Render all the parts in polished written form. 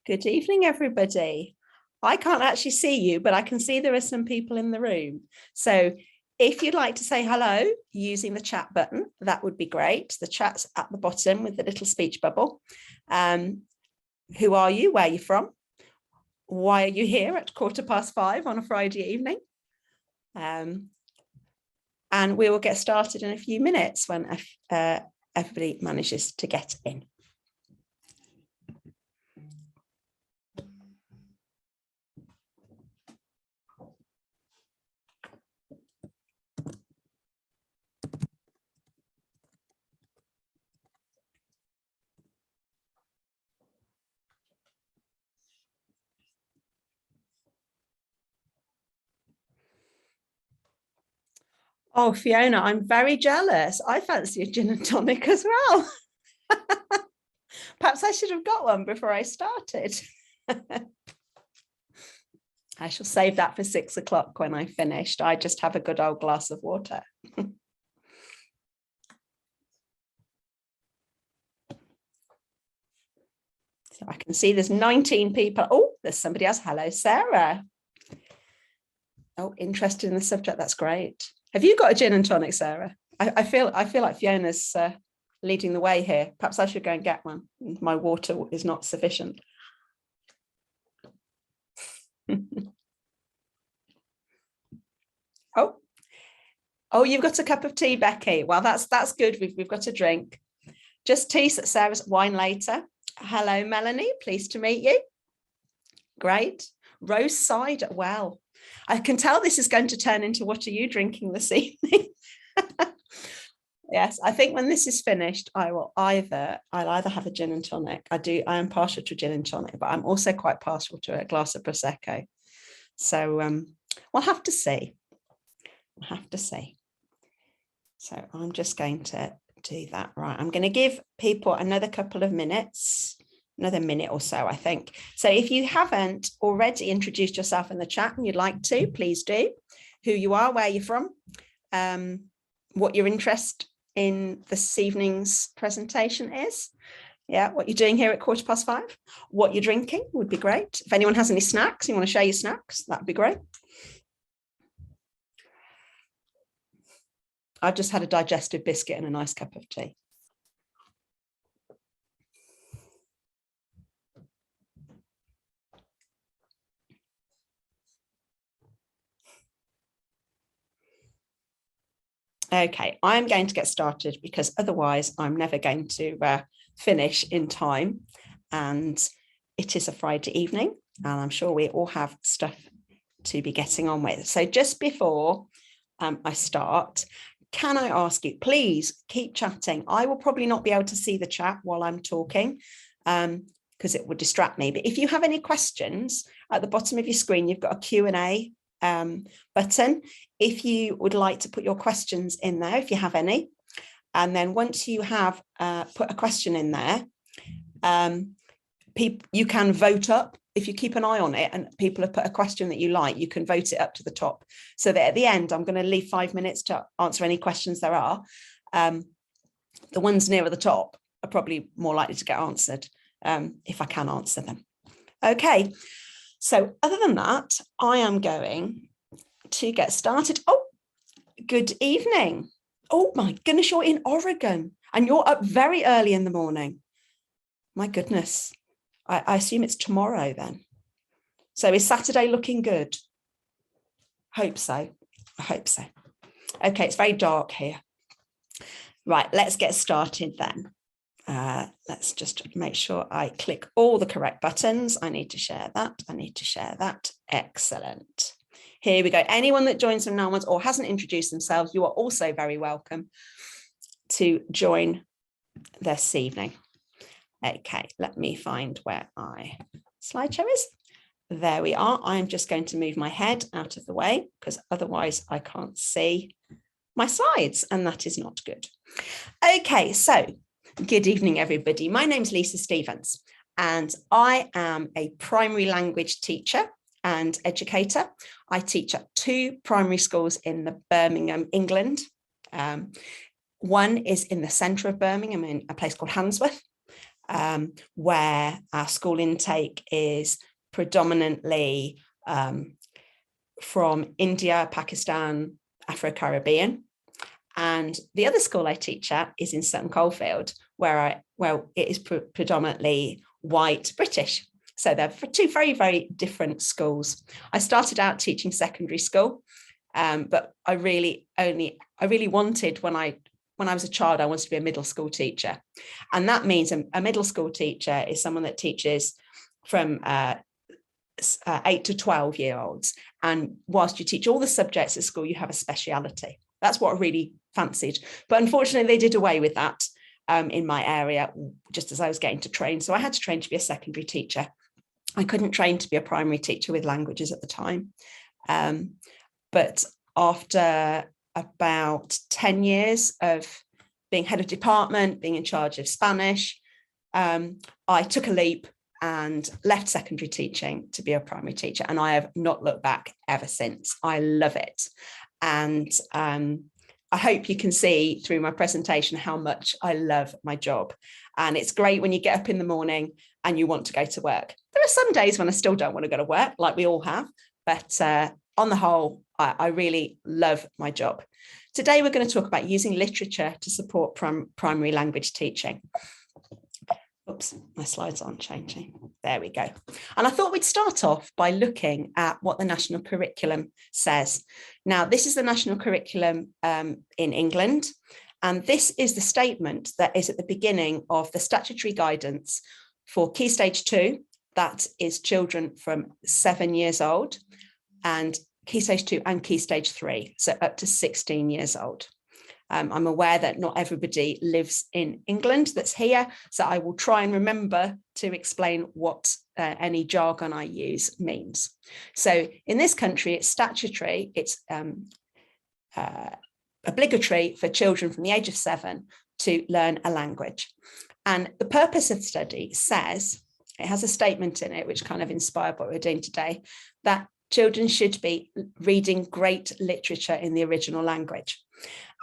Good evening, everybody. I can't actually see you, but I can see there are some people in the room. So if you'd like to say hello using the chat button, that would be great. The chat's at the bottom with the little speech bubble. Who are you? Where are you from? Why are you here at 5:15 on a Friday evening? And we will get started in a few minutes when everybody manages to get in. Oh, Fiona, I'm very jealous. I fancy a gin and tonic as well. Perhaps I should have got one before I started. I shall save that for 6 o'clock when I finished. I just have a good old glass of water. So I can see there's 19 people. Oh, there's somebody else. Hello, Sarah. Oh, interested in the subject. That's great. Have you got a gin and tonic, Sarah? I feel like Fiona's leading the way here. Perhaps I should go and get one. My water is not sufficient. Oh, you've got a cup of tea, Becky. Well, that's good. We've got a drink. Just tea, Sarah's wine later. Hello, Melanie. Pleased to meet you. Great. Rose cider. Well, I can tell this is going to turn into what are you drinking this evening? Yes, I think when this is finished, I'll either have a gin and tonic. I am partial to gin and tonic, but I'm also quite partial to a glass of Prosecco. So we'll have to see. We'll have to see. So I'm just going to do that. Right. I'm going to give people another couple of minutes, another minute or so, I think. So if you haven't already introduced yourself in the chat and you'd like to, please do. Who you are, where you're from, what your interest in this evening's presentation is. Yeah, what you're doing here at 5:15, what you're drinking would be great. If anyone has any snacks, you want to share your snacks, that'd be great. I've just had a digestive biscuit and a nice cup of tea. Okay, I'm going to get started because otherwise I'm never going to finish in time. And it is a Friday evening, and I'm sure we all have stuff to be getting on with. So just before I start, can I ask you, please keep chatting. I will probably not be able to see the chat while I'm talking because it would distract me. But if you have any questions, at the bottom of your screen, you've got a Q&A button. If you would like to put your questions in there, if you have any, and then once you have put a question in there, you can vote up. If you keep an eye on it and people have put a question that you like, you can vote it up to the top so that at the end, I'm going to leave 5 minutes to answer any questions there are. The ones nearer the top are probably more likely to get answered if I can answer them. Okay, so other than that, I am going to get started. Oh, good evening. Oh my goodness, you're in Oregon and you're up very early in the morning. My goodness. I assume it's tomorrow then. So is Saturday looking good? Hope so. I hope so. Okay, it's very dark here. Right, let's get started then. Let's just make sure I click all the correct buttons. I need to share that. I need to share that. Excellent. Here we go. Anyone that joins from now on or hasn't introduced themselves, you are also very welcome to join this evening. Okay, let me find where my slideshow is. There we are. I'm just going to move my head out of the way because otherwise I can't see my slides and that is not good. Okay, so good evening, everybody. My name's Lisa Stevens and I am a primary language teacher and educator. I teach at 2 primary schools in the Birmingham, England. One is in the centre of Birmingham in a place called Handsworth. where our school intake is predominantly from India, Pakistan, Afro-Caribbean. And the other school I teach at is in Sutton Coldfield, where it is predominantly white British. So they're two very, very different schools. I started out teaching secondary school, but I really wanted, when I was a child, I wanted to be a middle school teacher. And that means a middle school teacher is someone that teaches from 8 to 12-year-olds. And whilst you teach all the subjects at school, you have a speciality. That's what I really fancied. But unfortunately, they did away with that in my area, just as I was getting to train. So I had to train to be a secondary teacher. I couldn't train to be a primary teacher with languages at the time. But after about 10 years of being head of department, being in charge of Spanish, I took a leap and left secondary teaching to be a primary teacher. And I have not looked back ever since. I love it. And I hope you can see through my presentation how much I love my job. And it's great when you get up in the morning and you want to go to work. There are some days when I still don't want to go to work, like we all have. But on the whole, I really love my job. Today, we're going to talk about using literature to support primary language teaching. Oops, my slides aren't changing. There we go. And I thought we'd start off by looking at what the national curriculum says. Now, this is the national curriculum in England, and this is the statement that is at the beginning of the statutory guidance for Key Stage 2, that is children from 7 years old, and Key Stage 2 and Key Stage 3, so up to 16 years old. I'm aware that not everybody lives in England that's here, so I will try and remember to explain what any jargon I use means. So in this country, it's statutory, it's obligatory for children from the age of 7 to learn a language. And the purpose of the study says, it has a statement in it which kind of inspired what we're doing today, that children should be reading great literature in the original language.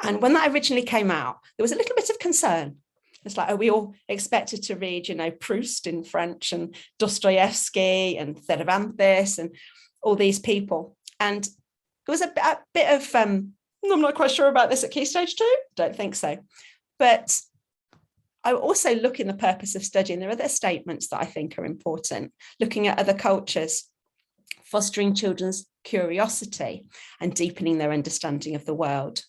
And when that originally came out, there was a little bit of concern. It's like, are we all expected to read, Proust in French and Dostoevsky and Cervantes and all these people? And there was a bit of, I'm not quite sure about this at Key Stage 2. Don't think so. But I also look in the purpose of studying. There are other statements that I think are important, looking at other cultures, fostering children's curiosity and deepening their understanding of the world.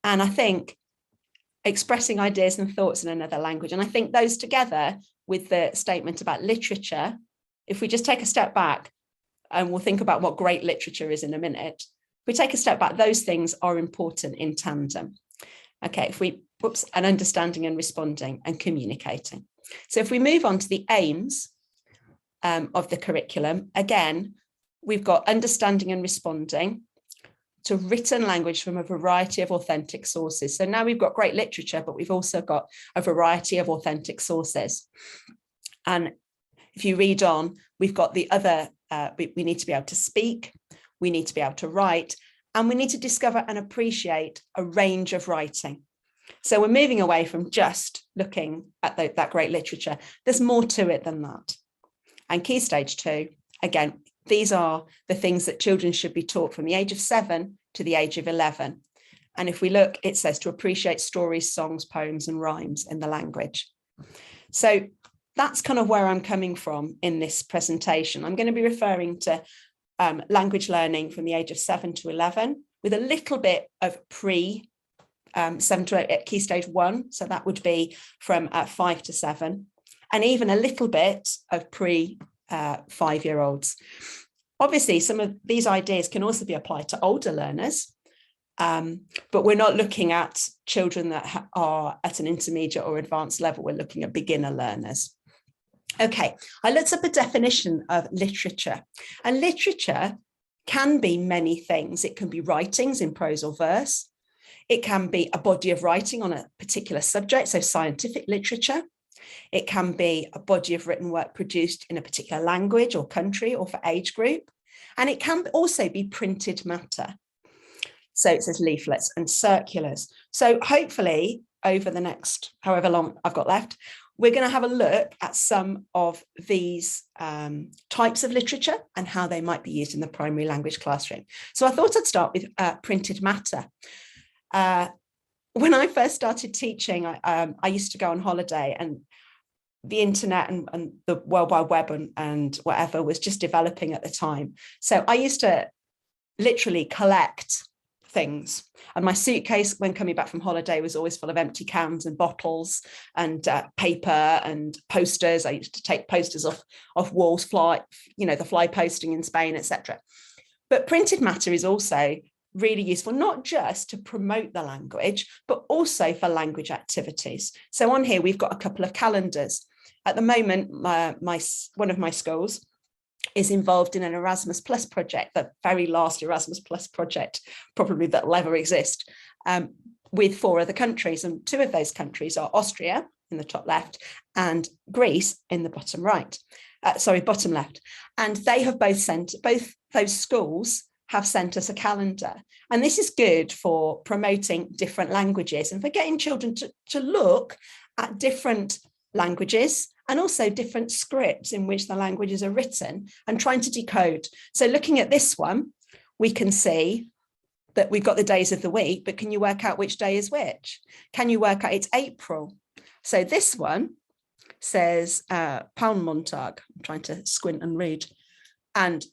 And I think expressing ideas and thoughts in another language. And I think those together with the statement about literature, if we just take a step back, and we'll think about what great literature is in a minute, if we take a step back, those things are important in tandem. Okay, and understanding and responding and communicating. So if we move on to the aims of the curriculum, again, we've got understanding and responding to written language from a variety of authentic sources. So now we've got great literature, but we've also got a variety of authentic sources. And if you read on, we've got the other, we need to be able to speak, we need to be able to write, and we need to discover and appreciate a range of writing. So we're moving away from just looking at that great literature. There's more to it than that. And Key Stage 2, again, these are the things that children should be taught from the age of 7 to the age of 11. And if we look, it says to appreciate stories, songs, poems, and rhymes in the language. So that's kind of where I'm coming from in this presentation. I'm going to be referring to language learning from the age of 7 to 11 with a little bit of 7 to 8 at Key Stage 1. So that would be from 5 to 7, and even a little bit of 5-year-olds. Obviously, some of these ideas can also be applied to older learners, but we're not looking at children that are at an intermediate or advanced level. We're looking at beginner learners. Okay, I looked up a definition of literature, and literature can be many things. It can be writings in prose or verse. It can be a body of writing on a particular subject, so scientific literature. It can be a body of written work produced in a particular language or country or for age group. And it can also be printed matter. So it says leaflets and circulars. So hopefully over the next, however long I've got left, we're going to have a look at some of these types of literature and how they might be used in the primary language classroom. So I thought I'd start with printed matter. When I first started teaching, I used to go on holiday, and the internet and the World Wide Web and whatever was just developing at the time. So I used to literally collect things. And my suitcase when coming back from holiday was always full of empty cans and bottles and paper and posters. I used to take posters off walls, the fly posting in Spain, etc. But printed matter is also really useful, not just to promote the language, but also for language activities. So on here, we've got a couple of calendars. At the moment, one of my schools is involved in an Erasmus Plus project, the very last Erasmus Plus project probably that will ever exist, with 4 other countries. And 2 of those countries are Austria in the top left and Greece in the bottom right. Bottom left. And they have both those schools have sent us a calendar. And this is good for promoting different languages and for getting children to look at different languages and also different scripts in which the languages are written and trying to decode. So looking at this one, we can see that we've got the days of the week, but can you work out which day is which? Can you work out it's April? So this one says Palmmontag. I'm trying to squint and read. And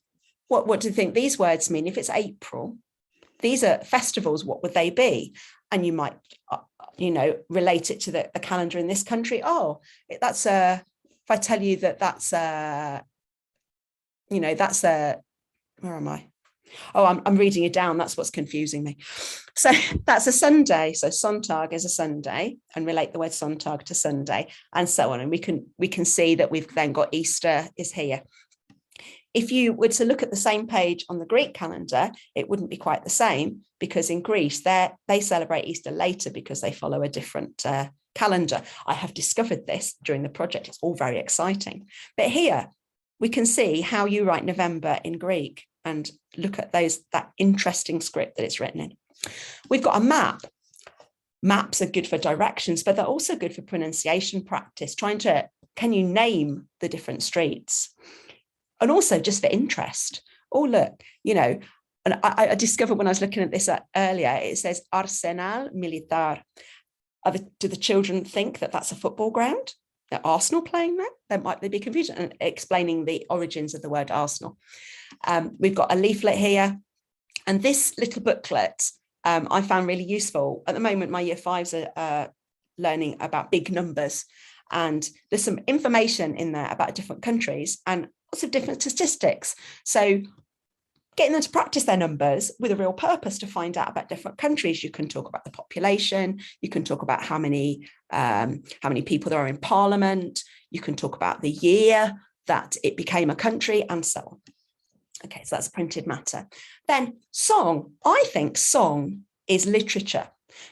what do you think these words mean? If it's April, these are festivals, what would they be? And you might, relate it to the calendar in this country. Oh, that's if I tell you that's where am I? Oh, I'm reading it down. That's what's confusing me. So that's a Sunday. So Sonntag is a Sunday, and relate the word Sonntag to Sunday, and so on. And we can see that we've then got Easter is here. If you were to look at the same page on the Greek calendar, it wouldn't be quite the same, because in Greece, they celebrate Easter later because they follow a different calendar. I have discovered this during the project. It's all very exciting. But here we can see how you write November in Greek and look at that interesting script that it's written in. We've got a map. Maps are good for directions, but they're also good for pronunciation practice, can you name the different streets? And also just for interest. Oh, look, and I discovered when I was looking at this earlier, it says Arsenal Militar. Do the children think that that's a football ground? Are Arsenal playing there? There might be confusion, and explaining the origins of the word Arsenal. We've got a leaflet here. And this little booklet I found really useful. At the moment, my year 5s are learning about big numbers. And there's some information in there about different countries and lots of different statistics. So getting them to practice their numbers with a real purpose to find out about different countries. You can talk about the population. You can talk about how many people there are in parliament. You can talk about the year that it became a country and so on. Okay, so that's printed matter. Then song. I think song is literature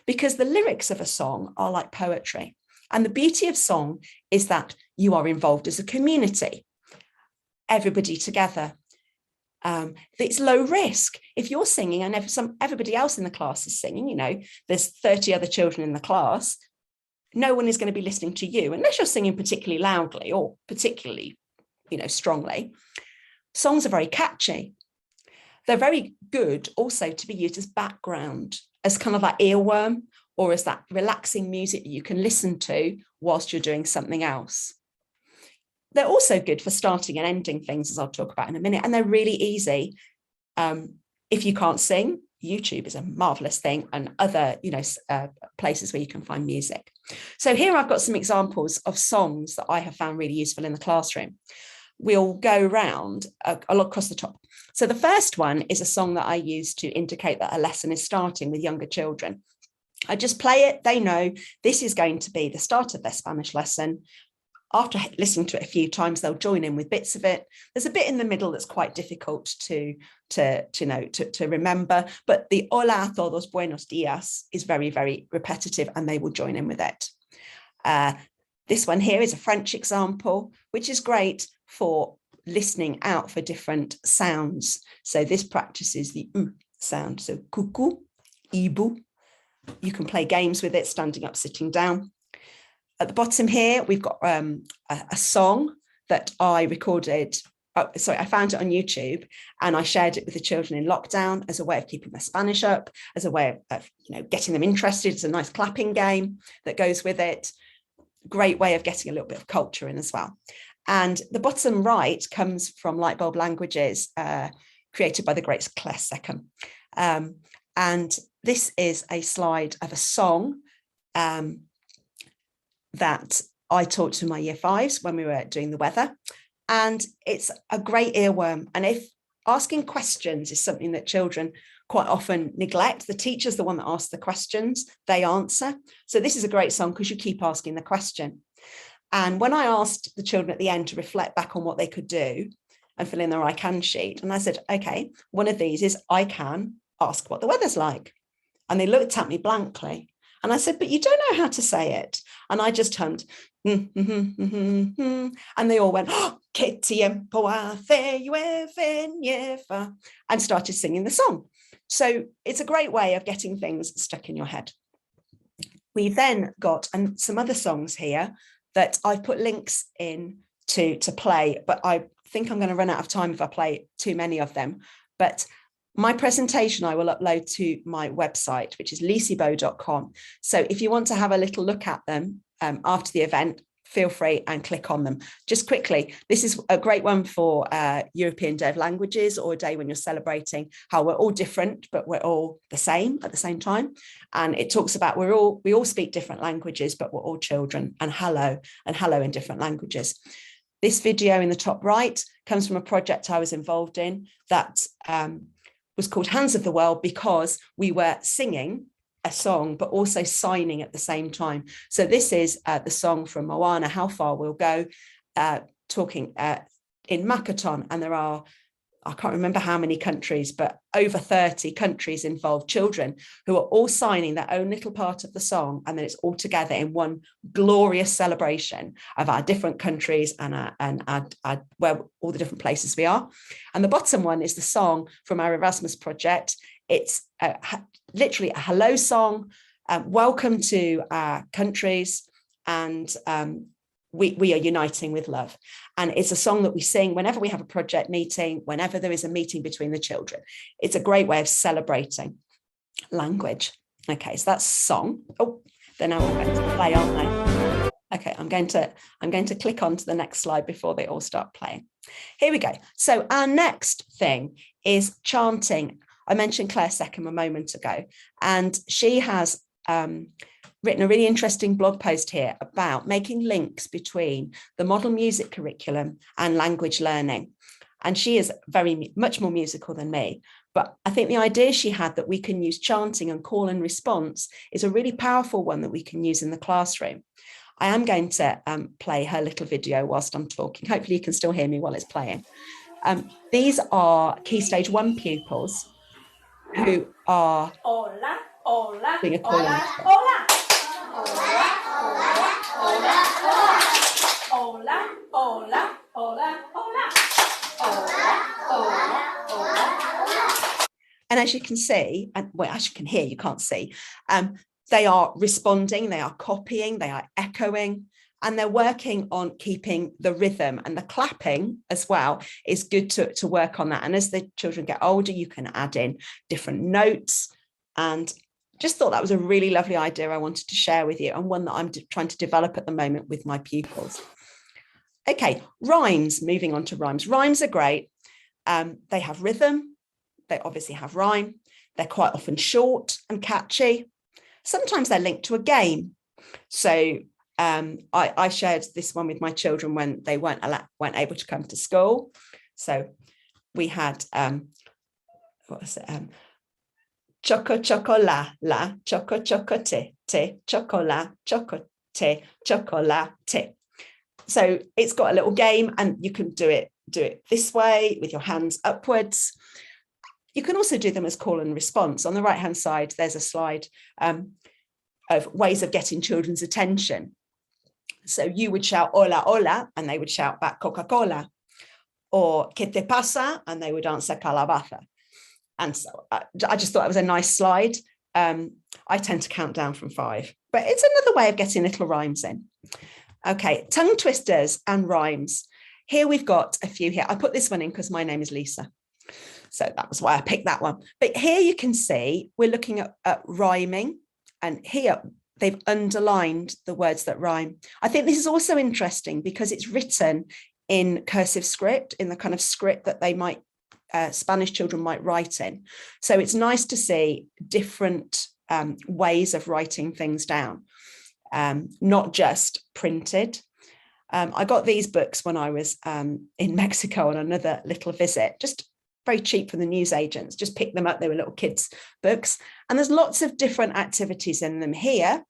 because the lyrics of a song are like poetry. And the beauty of song is that you are involved as a community, everybody together. It's low risk. If you're singing and everybody else in the class is singing, there's 30 other children in the class, no one is going to be listening to you unless you're singing particularly loudly or particularly, strongly. Songs are very catchy. They're very good also to be used as background, as kind of like earworm, or as that relaxing music that you can listen to whilst you're doing something else. They're also good for starting and ending things, as I'll talk about in a minute, and they're really easy. If you can't sing, YouTube is a marvelous thing, and other, places where you can find music. So here I've got some examples of songs that I have found really useful in the classroom. We'll go round across the top. So the first one is a song that I use to indicate that a lesson is starting with younger children. I just play it. They know this is going to be the start of their Spanish lesson. After listening to it a few times, they'll join in with bits of it. There's a bit in the middle that's quite difficult to remember, but the hola a todos, buenos días is very, very repetitive, and they will join in with it. This one here is a French example, which is great for listening out for different sounds. So this practices the U sound. So coucou, ibu. You can play games with it, standing up, sitting down. At the bottom here, we've got a song that I recorded. I found it on YouTube and I shared it with the children in lockdown as a way of keeping their Spanish up, as a way of getting them interested. It's a nice clapping game that goes with it. Great way of getting a little bit of culture in as well. And the bottom right comes from Lightbulb Languages, created by the great Claire Seckham. And this is a slide of a song that I taught to my year fives when we were doing the weather. And it's a great earworm. And if asking questions is something that children quite often neglect, the teacher's the one that asks the questions, they answer. So this is a great song because you keep asking the question. And when I asked the children at the end to reflect back on what they could do and fill in their I can sheet, and I said, okay, one of these is I can ask what the weather's like. And they looked at me blankly. And I said, but you don't know how to say it. And I just hummed, and they all went, oh, que tiempo hace llueve, and started singing the song. So it's a great way of getting things stuck in your head. We then got some other songs here that I've put links in to play, but I think I'm going to run out of time if I play too many of them. But my presentation I will upload to my website, which is liseybow.com. So if you want to have a little look at them after the event, feel free and click on them. Just quickly, this is a great one for European Day of Languages, or a day when you're celebrating how we're all different, but we're all the same at the same time. And it talks about we all speak different languages, but we're all children, and hello in different languages. This video in the top right comes from a project I was involved in that was called Hands of the World, because we were singing a song, but also signing at the same time. So this is the song from Moana, How Far We'll Go, talking in Makaton. And there are, I can't remember how many countries, but over 30 countries involved, children who are all signing their own little part of the song. And then it's all together in one glorious celebration of our different countries and where all the different places we are. And the bottom one is the song from our Erasmus project. It's literally a hello song, welcome to our countries, and we are uniting with love. And it's a song that we sing whenever we have a project meeting, whenever there is a meeting between the children. It's a great way of celebrating language. Okay, so that's song. Oh, they're now all going to play, aren't they? Okay, I'm going to click on to the next slide before they all start playing. Here we go. So our next thing is chanting. I mentioned Claire Seckham a moment ago, and she has written a really interesting blog post here about making links between the model music curriculum and language learning. And she is much more musical than me, but I think the idea she had that we can use chanting and call and response is a really powerful one that we can use in the classroom. I am going to play her little video whilst I'm talking. Hopefully you can still hear me while it's playing. These are Key Stage 1 pupils who are hola, hola, doing a call and response. hola, hola, hola, hola, hola, hola, hola. And as you can see, and well, as you can hear, you can't see, they are responding, they are copying, they are echoing, and they're working on keeping the rhythm, and the clapping as well is good to work on that. And as the children get older, you can add in different notes, and just thought that was a really lovely idea I wanted to share with you, and one that I'm trying to develop at the moment with my pupils. Okay, rhymes, moving on to rhymes. Rhymes are great. They have rhythm. They obviously have rhyme. They're quite often short and catchy. Sometimes they're linked to a game. So I shared this one with my children when they weren't able to come to school. So we had, what was it? Choco chocola, la, choco chocote, te, chocola, chocote, chocolate. So it's got a little game, and you can do it this way with your hands upwards. You can also do them as call and response. On the right hand side, there's a slide of ways of getting children's attention. So you would shout hola, hola, and they would shout back Coca-Cola, or ¿Qué te pasa? And they would answer calabaza. And so I just thought it was a nice slide. I tend to count down from 5, but it's another way of getting little rhymes in. Okay, tongue twisters and rhymes. Here we've got a few here. I put this one in because my name is Lisa. So that was why I picked that one. But here you can see we're looking at rhyming. And here they've underlined the words that rhyme. I think this is also interesting because it's written in cursive script, in the kind of script that they might, Spanish children might write in. So it's nice to see different ways of writing things down, not just printed. I got these books when I was in Mexico on another little visit, just very cheap from the newsagents, just picked them up. They were little kids' books. And there's lots of different activities in them here.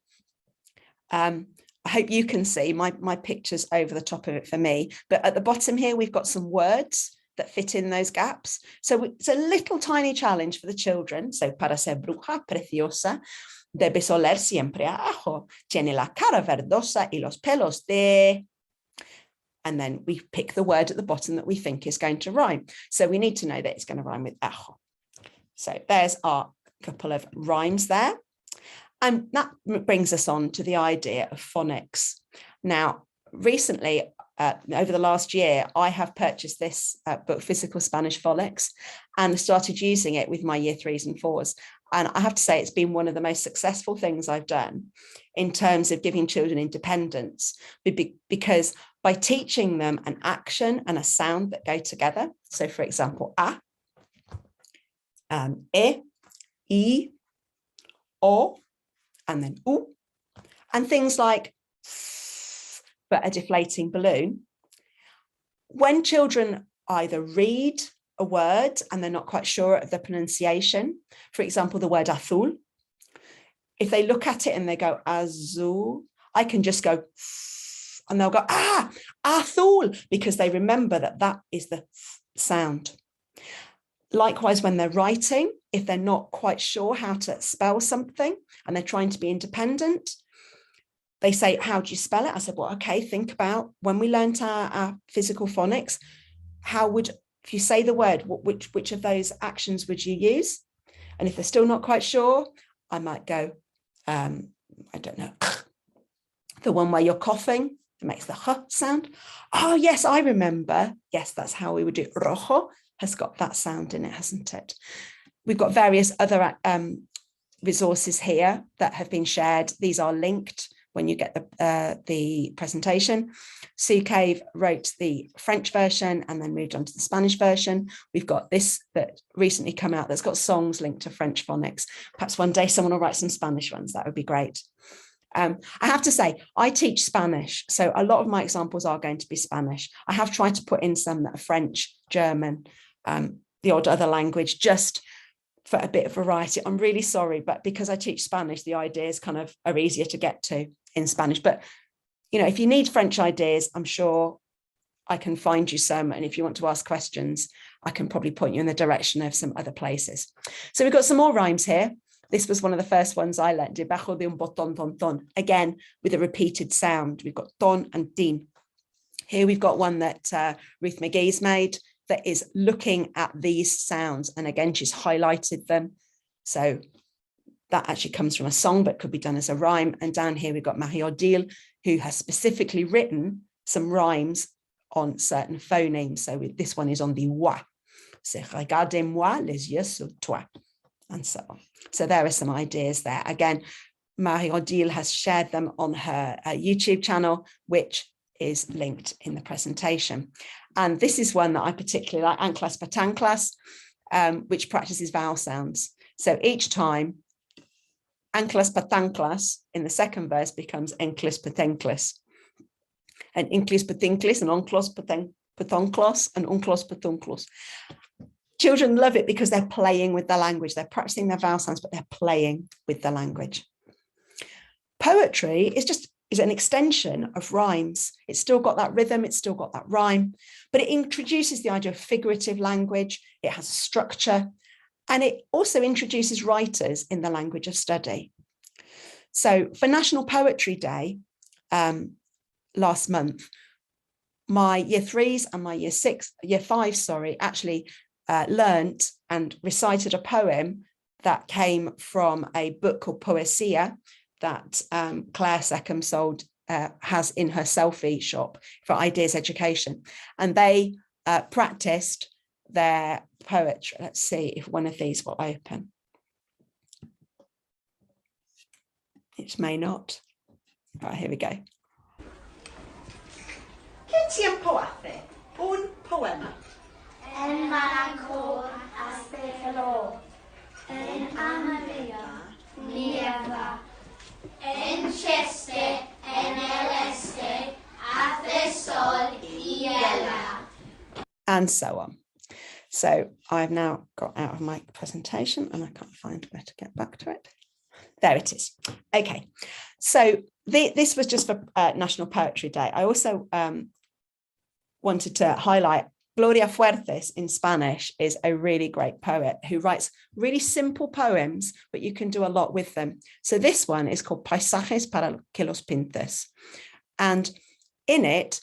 I hope you can see my pictures over the top of it for me. But at the bottom here, we've got some words that fit in those gaps. So it's a little tiny challenge for the children. So, para ser bruja preciosa, debes oler siempre a ajo. Tiene la cara verdosa y los pelos de... And then we pick the word at the bottom that we think is going to rhyme. So we need to know that it's going to rhyme with ajo. So there's our couple of rhymes there. And that brings us on to the idea of phonics. Now, recently, over the last year, I have purchased this book, Physical Spanish Phonics, and started using it with my year 3s and 4s. And I have to say, it's been one of the most successful things I've done in terms of giving children independence, because by teaching them an action and a sound that go together. So, for example, a, I, o, and then u, and things like but a deflating balloon. When children either read a word and they're not quite sure of the pronunciation, for example, the word azul, if they look at it and they go azul, I can just go and they'll go, azul, because they remember that that is the sound. Likewise, when they're writing, if they're not quite sure how to spell something and they're trying to be independent, they say, how do you spell it? I said, well, okay, think about when we learned our physical phonics, how would, if you say the word, which of those actions would you use? And if they're still not quite sure, I might go, I don't know, the one where you're coughing, it makes the h sound. Oh, yes, I remember. Yes, that's how we would do it. Rojo has got that sound in it, hasn't it? We've got various other resources here that have been shared. These are linked when you get the presentation. Sue Cave wrote the French version and then moved on to the Spanish version. We've got this that recently come out that's got songs linked to French phonics. Perhaps one day someone will write some Spanish ones. That would be great. I have to say, I teach Spanish, so a lot of my examples are going to be Spanish. I have tried to put in some that are French, German, the odd other language, just for a bit of variety. I'm really sorry, but because I teach Spanish, the ideas kind of are easier to get to in Spanish. But, you know, if you need French ideas, I'm sure I can find you some. And if you want to ask questions, I can probably point you in the direction of some other places. So we've got some more rhymes here. This was one of the first ones I learned, debajo de un botón, ton, ton, again, with a repeated sound. We've got ton and din. Here we've got one that Ruth McGee's made that is looking at these sounds. And again, she's highlighted them. So that actually comes from a song, but could be done as a rhyme. And down here, we've got Marie Odile, who has specifically written some rhymes on certain phonemes. So this one is on the wa. C'est regardez-moi les yeux sur toi. And so on. So there are some ideas there. Again, Marie Odile has shared them on her YouTube channel, which is linked in the presentation. And this is one that I particularly like, Patan Class, which practices vowel sounds. So each time, Patan Class in the second verse becomes Enclis Patenclis. And Inclis Patinclis and Onclos Patonclos and Unclos Patunclos. Children love it because they're playing with the language. They're practicing their vowel sounds, but they're playing with the language. Poetry is an extension of rhymes. It's still got that rhythm, it's still got that rhyme, but it introduces the idea of figurative language. It has a structure, and it also introduces writers in the language of study. So for National Poetry Day last month, my year 3s and my year 5s, actually learnt and recited a poem that came from a book called Poesia that Claire Seckham sold has in her selfie shop for Ideas Education. And they practiced their poetry. Let's see if one of these will open. It may not. Right, here we go. ¿Qué tiempo hace? Un poema. En Maracó hace calor, en Amadea nieva, en Cheste, en el este, hace sol y hiela. And so on. So I've now got out of my presentation and I can't find where to get back to it. There it is. Okay, so this was just for National Poetry Day. I also wanted to highlight Gloria Fuertes in Spanish is a really great poet who writes really simple poems, but you can do a lot with them. So this one is called Paisajes para que los pintes. And in it,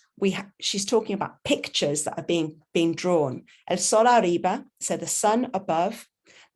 she's talking about pictures that are being drawn. El sol arriba, so the sun above,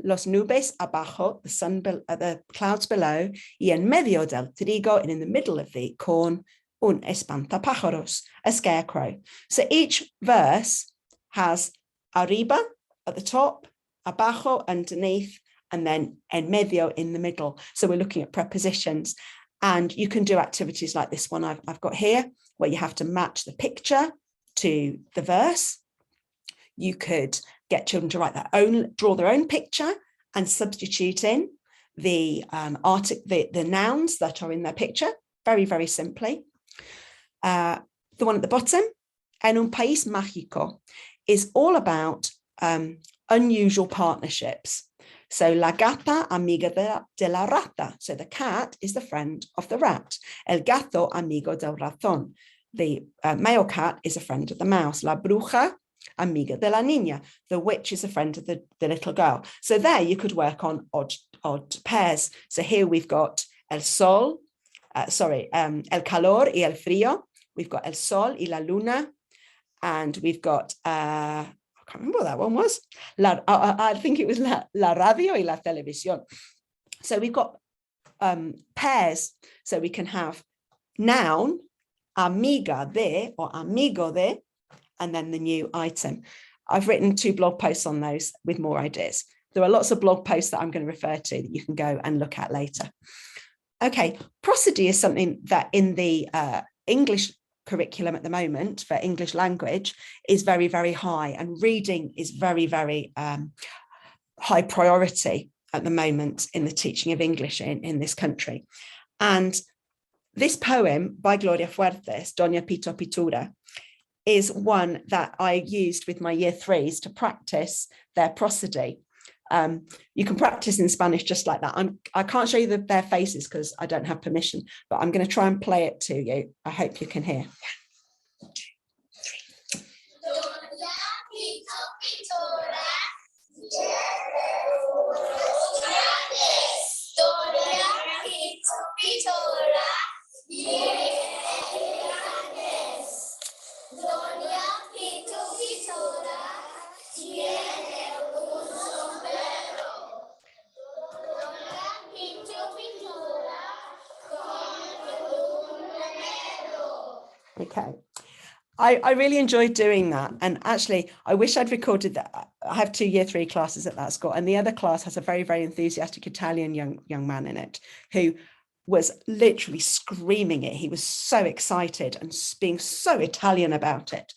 los nubes abajo, the clouds below, y en medio del trigo, and in the middle of the corn, un espantapájaros, a scarecrow. So each verse has arriba at the top, abajo underneath, and then en medio in the middle. So we're looking at prepositions, and you can do activities like this one I've got here, where you have to match the picture to the verse. You could get children to draw their own picture and substitute in the nouns that are in their picture, very, very simply. The one at the bottom, en un país mágico, is all about unusual partnerships. So la gata amiga de la rata. So the cat is the friend of the rat. El gato amigo del ratón. The male cat is a friend of the mouse. La bruja amiga de la niña. The witch is a friend of the little girl. So there you could work on odd pairs. So here we've got el sol, el calor y el frío. We've got el sol y la luna. And we've got, I can't remember what that one was. I think it was la radio y la televisión. So we've got pairs. So we can have noun, amiga de or amigo de, and then the new item. I've written 2 blog posts on those with more ideas. There are lots of blog posts that I'm going to refer to that you can go and look at later. Okay, prosody is something that in the English curriculum at the moment for English language is very, very high, and reading is very, very high priority at the moment in the teaching of English in this country. And this poem by Gloria Fuertes, Doña Pito Pitura, is one that I used with my year 3s to practice their prosody. You can practice in Spanish just like that. I can't show you their faces because I don't have permission, but I'm going to try and play it to you. I hope you can hear. 1, 2, 3. Okay. I really enjoyed doing that, and actually I wish I'd recorded that. I have 2 year 3 classes at that school, and the other class has a very, very enthusiastic Italian young man in it who was literally screaming it. He was so excited and being so Italian about it,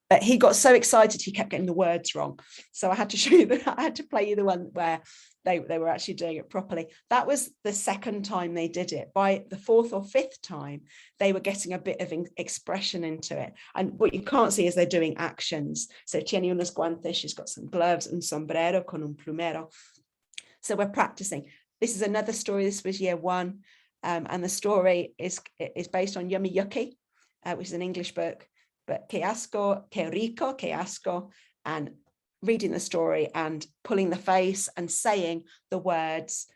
but he got so excited he kept getting the words wrong. So I had to show you I had to play you the one where they were actually doing it properly. That was the 2nd time they did it. By the 4th or 5th time, they were getting a bit of expression into it. And what you can't see is they're doing actions. So tiene unos guantes, she's got some gloves, un sombrero con un plumero. So we're practicing. This is another story. This was year 1. And the story is based on Yummy Yucky, which is an English book. But que asco, que rico, que asco, and reading the story and pulling the face and saying the words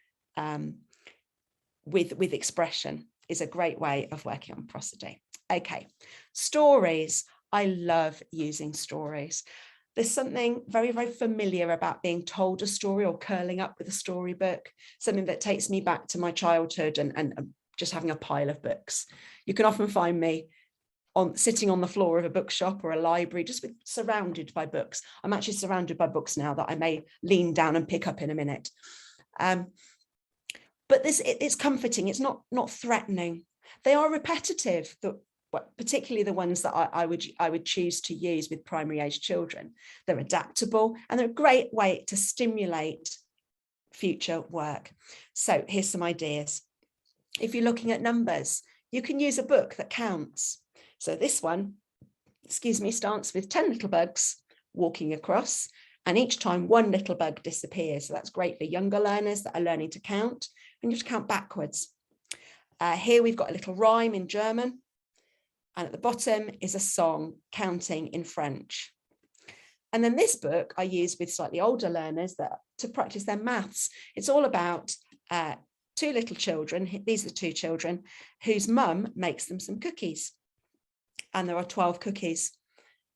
with expression is a great way of working on prosody. Okay, stories. I love using stories. There's something very, very familiar about being told a story or curling up with a storybook, something that takes me back to my childhood and just having a pile of books. You can often find me sitting on the floor of a bookshop or a library, just surrounded by books. I'm actually surrounded by books now that I may lean down and pick up in a minute. But it's comforting. It's not threatening. They are repetitive, particularly the ones that I would choose to use with primary age children. They're adaptable and they're a great way to stimulate future work. So here's some ideas. If you're looking at numbers, you can use a book that counts. So this one, starts with 10 little bugs walking across, and each time one little bug disappears. So that's great for younger learners that are learning to count, and you have to count backwards. Here we've got a little rhyme in German, and at the bottom is a song counting in French. And then this book I use with slightly older learners to practice their maths. It's all about two little children. These are the two children whose mum makes them some cookies. And there are 12 cookies.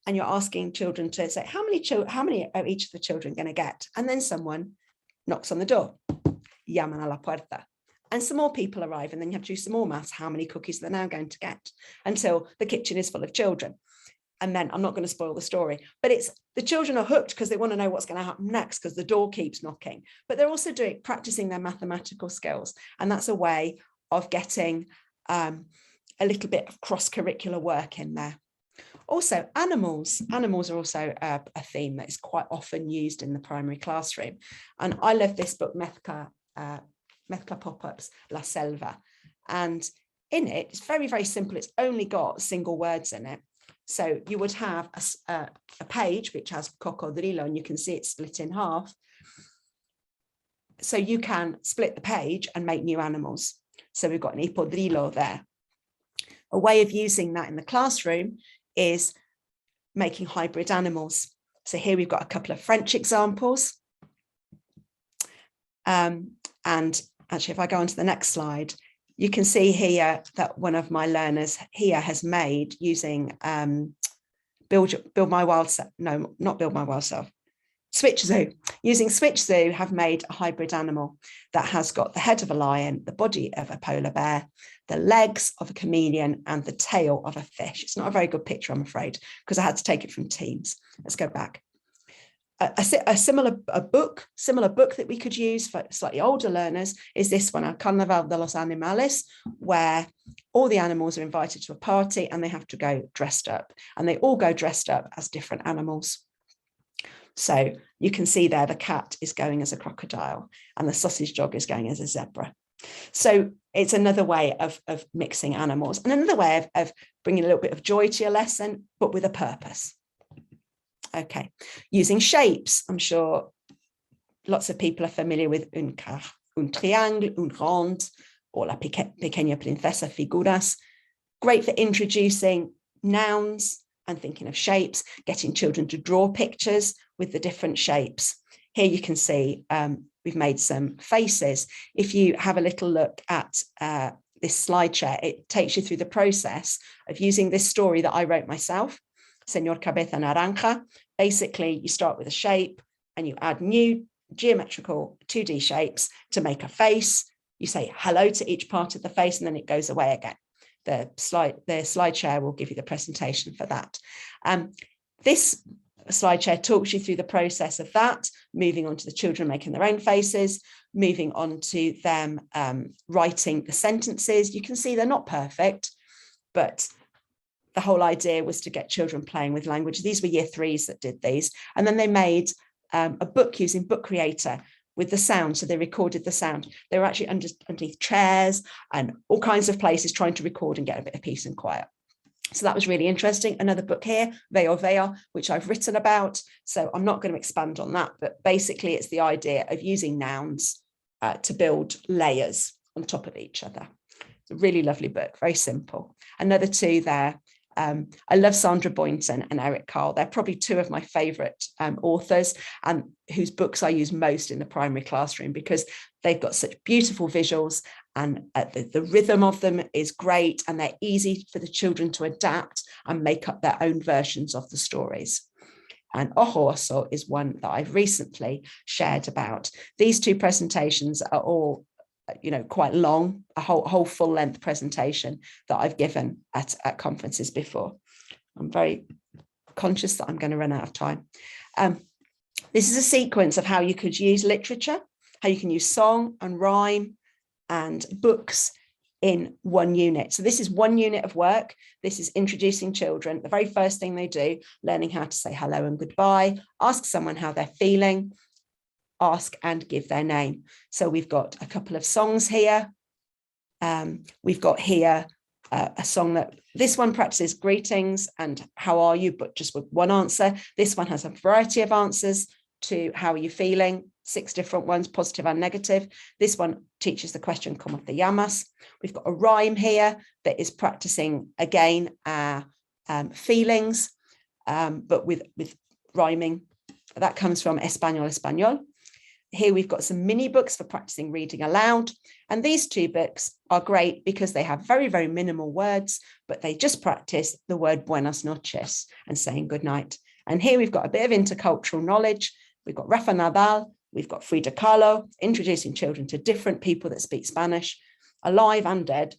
And you're asking children to say, how many are each of the children going to get? And then someone knocks on the door. Llaman a la puerta. And some more people arrive, and then you have to do some more maths, how many cookies they're now going to get, until the kitchen is full of children. And then I'm not going to spoil the story, but the children are hooked because they want to know what's going to happen next, because the door keeps knocking. But they're also practicing their mathematical skills. And that's a way of getting a little bit of cross-curricular work in there. Also, animals. Animals are also a theme that is quite often used in the primary classroom. And I love this book, Mezcla Pop-Ups, La Selva. And in it, it's very, very simple. It's only got single words in it. So you would have a page which has cocodrilo, and you can see it split in half. So you can split the page and make new animals. So we've got an hipodrilo there. A way of using that in the classroom is making hybrid animals. So here we've got a couple of French examples. And actually, if I go on to the next slide, you can see here that one of my learners here has made using Switch Zoo. Using Switch Zoo have made a hybrid animal that has got the head of a lion, the body of a polar bear, the legs of a chameleon, and the tail of a fish. It's not a very good picture, I'm afraid, because I had to take it from Teams. Let's go back. A similar book that we could use for slightly older learners is this one, Carnaval de los Animales, where all the animals are invited to a party and they have to go dressed up, and they all go dressed up as different animals. So you can see there the cat is going as a crocodile and the sausage dog is going as a zebra. So it's another way of mixing animals, and another way of bringing a little bit of joy to your lesson, but with a purpose. Okay, using shapes. I'm sure lots of people are familiar with un triangle, un rond, or la pequeña princesa figuras. Great for introducing nouns and thinking of shapes, getting children to draw pictures with the different shapes. Here you can see we've made some faces. If you have a little look at this slide share, it takes you through the process of using this story that I wrote myself, Señor Cabeza Naranja. Basically, you start with a shape and you add new geometrical 2D shapes to make a face. You say hello to each part of the face, and then it goes away again. The slide share will give you the presentation for that. This slide share talks you through the process of that, moving on to the children making their own faces, moving on to them writing the sentences. You can see they're not perfect, but the whole idea was to get children playing with language. These were year 3s that did these. And then they made a book using Book Creator with the sound. So they recorded the sound. They were actually underneath chairs and all kinds of places trying to record and get a bit of peace and quiet. So that was really interesting. Another book here, Veo Veo, which I've written about. So I'm not going to expand on that, but basically it's the idea of using nouns to build layers on top of each other. It's a really lovely book, very simple. Another 2 there. I love Sandra Boynton and Eric Carle. They're probably 2 of my favourite authors, and whose books I use most in the primary classroom because they've got such beautiful visuals, and the rhythm of them is great, and they're easy for the children to adapt and make up their own versions of the stories. And Ojo Oso is one that I've recently shared about. These 2 presentations are all quite long, a whole full length presentation that I've given at conferences before. I'm very conscious that I'm going to run out of time. This is a sequence of how you could use literature, how you can use song and rhyme and books in one unit. So this is one unit of work. This is introducing children. The very first thing they do, learning how to say hello and goodbye, ask someone how they're feeling, ask and give their name. So we've got a couple of songs here. We've got here a song that this one practices greetings and how are you, but just with one answer. This one has a variety of answers to how are you feeling, 6 different ones, positive and negative. This one teaches the question, ¿Cómo te llamas? We've got a rhyme here that is practicing again our feelings, but with rhyming. That comes from Español. Here we've got some mini books for practicing reading aloud. And these 2 books are great because they have very, very minimal words, but they just practice the word buenas noches and saying good night. And here we've got a bit of intercultural knowledge. We've got Rafa Nadal, we've got Frida Kahlo, introducing children to different people that speak Spanish, alive and dead,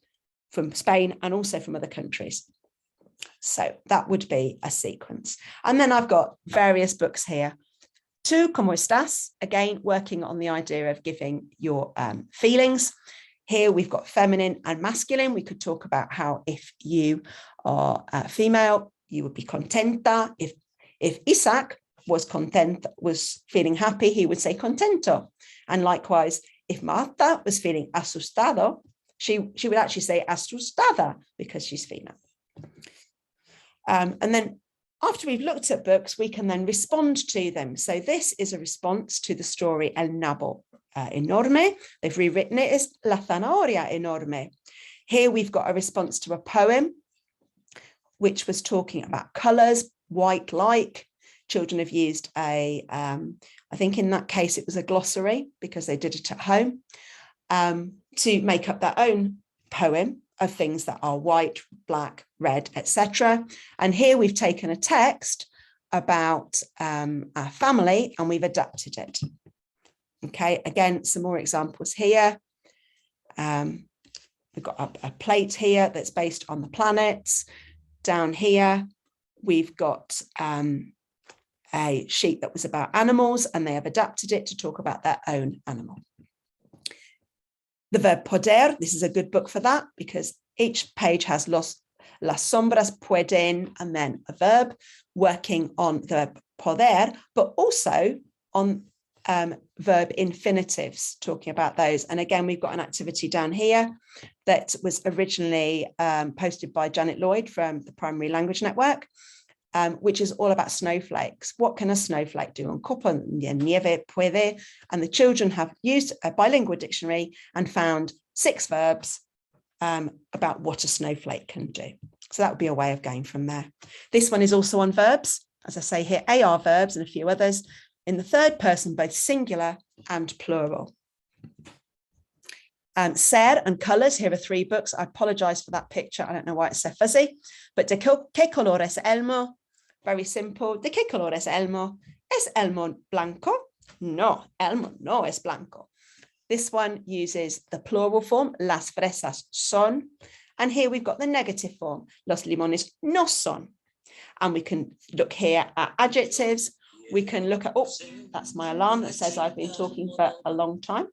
from Spain and also from other countries. So that would be a sequence. And then I've got various books here. Tú, ¿cómo estás? Again, working on the idea of giving your feelings. Here we've got feminine and masculine. We could talk about how if you are female, you would be contenta. If Isaac was feeling happy, he would say contento. And likewise, if Marta was feeling asustado, she would actually say asustada because she's female. And then after we've looked at books, we can then respond to them. So this is a response to the story El Nabo Enorme. They've rewritten it as La Zanahoria Enorme. Here we've got a response to a poem, which was talking about colours, white like. Children have used I think in that case, it was a glossary because they did it at home, to make up their own poem of things that are white, black, red, etc. And here we've taken a text about our family and we've adapted it. Okay, again, some more examples here. We've got a plate here that's based on the planets. Down here, we've got a sheet that was about animals and they have adapted it to talk about their own animal. The verb poder, this is a good book for that because each page has las sombras pueden and then a verb working on the verb poder, but also on verb infinitives, talking about those. And again, we've got an activity down here that was originally posted by Janet Lloyd from the Primary Language Network, which is all about snowflakes. What can a snowflake do? On copo nieve puede. And the children have used a bilingual dictionary and found 6 verbs about what a snowflake can do. So that would be a way of going from there. This one is also on verbs. As I say here, AR verbs and a few others in the third person, both singular and plural. Ser and colours, here are 3 books. I apologise for that picture. I don't know why it's so fuzzy. But de qué color es elmo? Very simple. ¿De qué color es elmo? ¿Es elmo blanco? No, elmo no es blanco. This one uses the plural form, las fresas son. And here we've got the negative form, los limones no son. And we can look here at adjectives. We can look at, oh, that's my alarm that says I've been talking for a long time.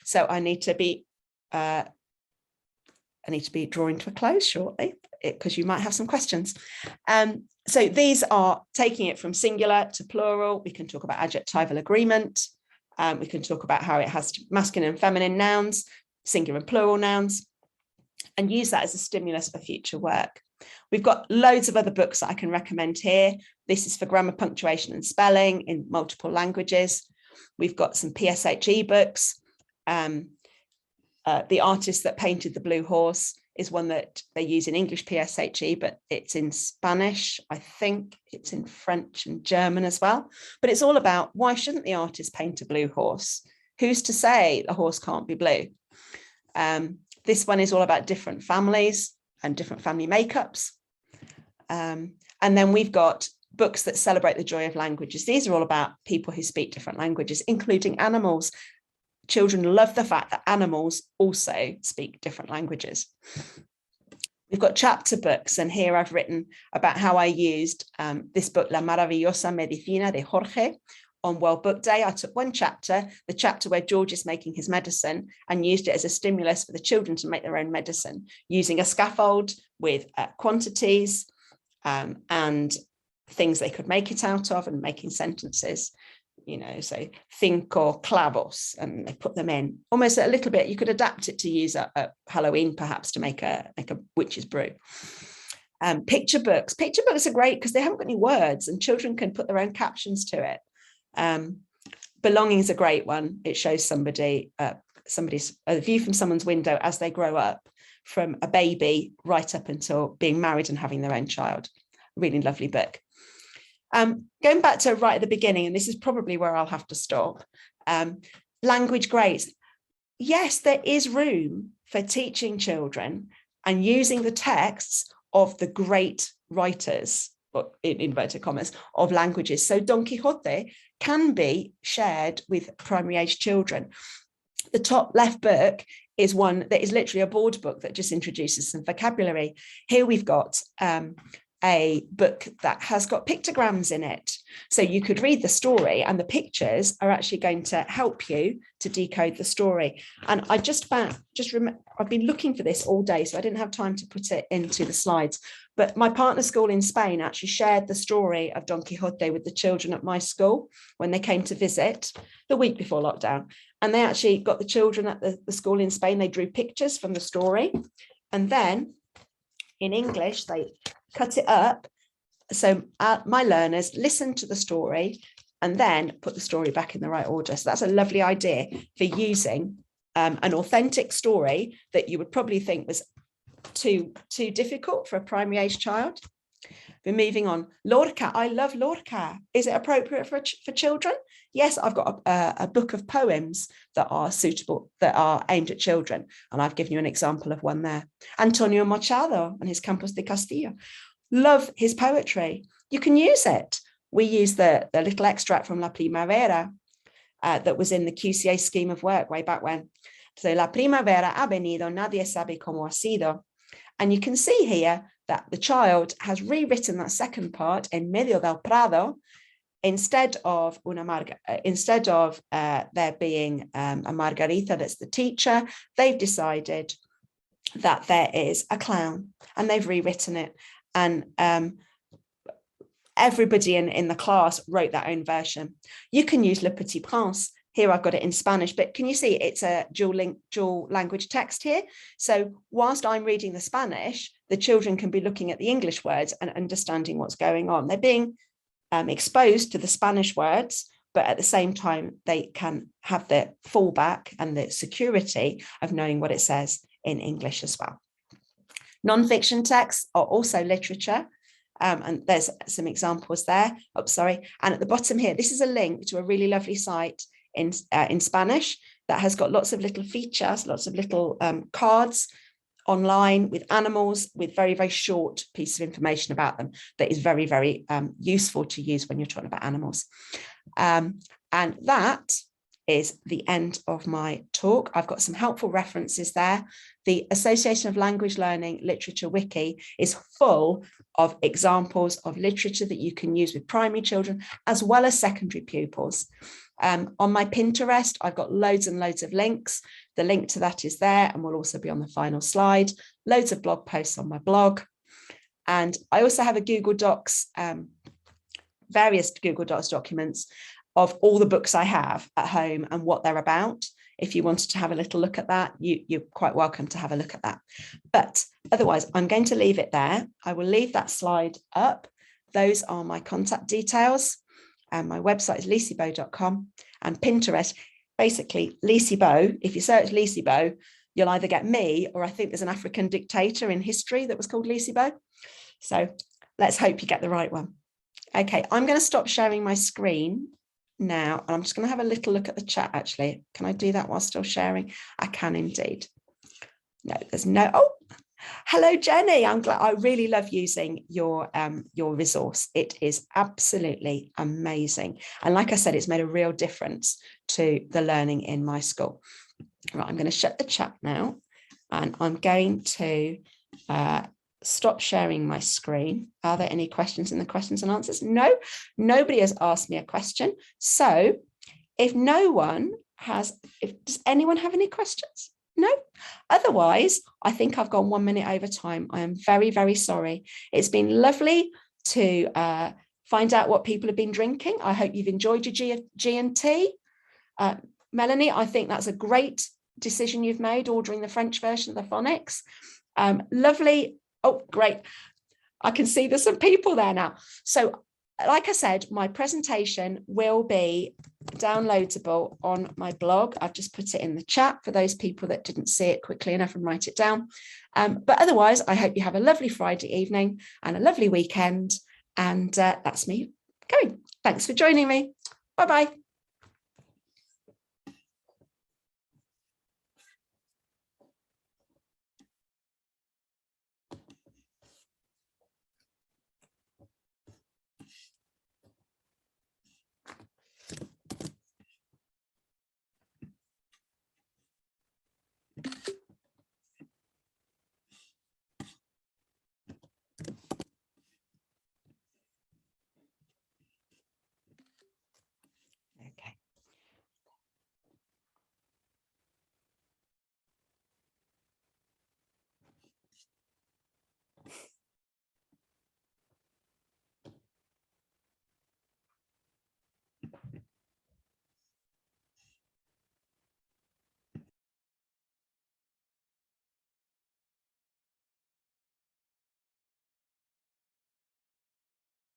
So I need to be drawing to a close shortly because you might have some questions. So these are taking it from singular to plural. We can talk about adjectival agreement. We can talk about how it has masculine and feminine nouns, singular and plural nouns, and use that as a stimulus for future work. We've got loads of other books that I can recommend here. This is for grammar, punctuation and spelling in multiple languages. We've got some PSHE books. The Artist That Painted the Blue Horse is one that they use in English PSHE, but it's in Spanish. I think it's in French and German as well. But it's all about why shouldn't the artist paint a blue horse? Who's to say the horse can't be blue? This one is all about different families and different family makeups. And then we've got books that celebrate the joy of languages. These are all about people who speak different languages, including animals. children love the fact that animals also speak different languages. We've got chapter books, and here I've written about how I used this book, La Maravillosa Medicina de Jorge, on World Book Day. I took one chapter, the chapter where George is making his medicine, and used it as a stimulus for the children to make their own medicine, using a scaffold with quantities and things they could make it out of, and making sentences, you know, so cinco clavos, and they put them in almost a little bit. You could adapt it to use at Halloween, perhaps, to make a witch's brew. Picture books are great because they haven't got any words, and children can put their own captions to it. Belonging is a great one. It shows somebody's a view from someone's window as they grow up, from a baby right up until being married and having their own child. Really lovely book. Going back to right at the beginning, and this is probably where I'll have to stop. Language grades. Yes, there is room for teaching children and using the texts of the great writers, in inverted commas, of languages. So Don Quixote can be shared with primary age children. The top left book is one that is literally a board book that just introduces some vocabulary. Here we've got a book that has got pictograms in it. So you could read the story, and the pictures are actually going to help you to decode the story. And I I've been looking for this all day, so I didn't have time to put it into the slides. But my partner school in Spain actually shared the story of Don Quixote with the children at my school when they came to visit the week before lockdown. And they actually got the children at the school in Spain, they drew pictures from the story. And then in English, they cut it up. So my learners listened to the story and then put the story back in the right order. So that's a lovely idea for using an authentic story that you would probably think was too difficult for a primary age child. We're moving on. Lorca, I love Lorca. Is it appropriate for children? Yes, I've got a book of poems that are suitable, that are aimed at children. And I've given you an example of one there. Antonio Machado and his Campos de Castilla. Love his poetry. You can use it. We use the little extract from La Primavera that was in the QCA scheme of work way back when. So La Primavera ha venido, nadie sabe cómo ha sido. And you can see here that the child has rewritten that second part, en medio del prado, instead of there being a Margarita that's the teacher, they've decided that there is a clown, and they've rewritten it. And everybody in the class wrote their own version. You can use Le Petit Prince. Here I've got it in Spanish, but can you see it's a dual language text here? So whilst I'm reading the Spanish, the children can be looking at the English words and understanding what's going on. They're being exposed to the Spanish words, but at the same time, they can have the fallback and the security of knowing what it says in English as well. Non-fiction texts are also literature. And there's some examples there. Oh, sorry. And at the bottom here, this is a link to a really lovely site in Spanish that has got lots of little features, lots of little cards online with animals, with very, very short piece of information about them that is very, very useful to use when you're talking about animals. And that is the end of my talk. I've got some helpful references there. The Association of Language Learning Literature Wiki is full of examples of literature that you can use with primary children as well as secondary pupils. On my Pinterest, I've got loads and loads of links. The link to that is there and will also be on the final slide. Loads of blog posts on my blog. And I also have a Google Docs, various Google Docs documents of all the books I have at home and what they're about. If you wanted to have a little look at that, you're quite welcome to have a look at that. But otherwise, I'm going to leave it there. I will leave that slide up. Those are my contact details. And my website is liesibo.com, and Pinterest, basically Liesibo. If you search Liesibo, you'll either get me, or I think there's an African dictator in history that was called Liesibo. So let's hope you get the right one. Okay, I'm going to stop sharing my screen now, and I'm just going to have a little look at the chat. Actually, can I do that while still sharing? I can indeed. No, there's no. Oh, Hello, Jenny. I'm glad. I really love using your resource. It is absolutely amazing. And like I said, it's made a real difference to the learning in my school. Right, I'm going to shut the chat now, and I'm going to stop sharing my screen. Are there any questions in the questions and answers? No, nobody has asked me a question. So if no one has, does anyone have any questions? No. Otherwise, I think I've gone 1 minute over time. I am very, very sorry. It's been lovely to find out what people have been drinking. I hope you've enjoyed your G&T. Melanie, I think that's a great decision you've made, ordering the French version of the Phonics. Lovely. Oh, great. I can see there's some people there now. So like I said, my presentation will be downloadable on my blog. I've just put it in the chat for those people that didn't see it quickly enough and write it down. But otherwise, I hope you have a lovely Friday evening and a lovely weekend. And that's me going. Thanks for joining me. Bye-bye.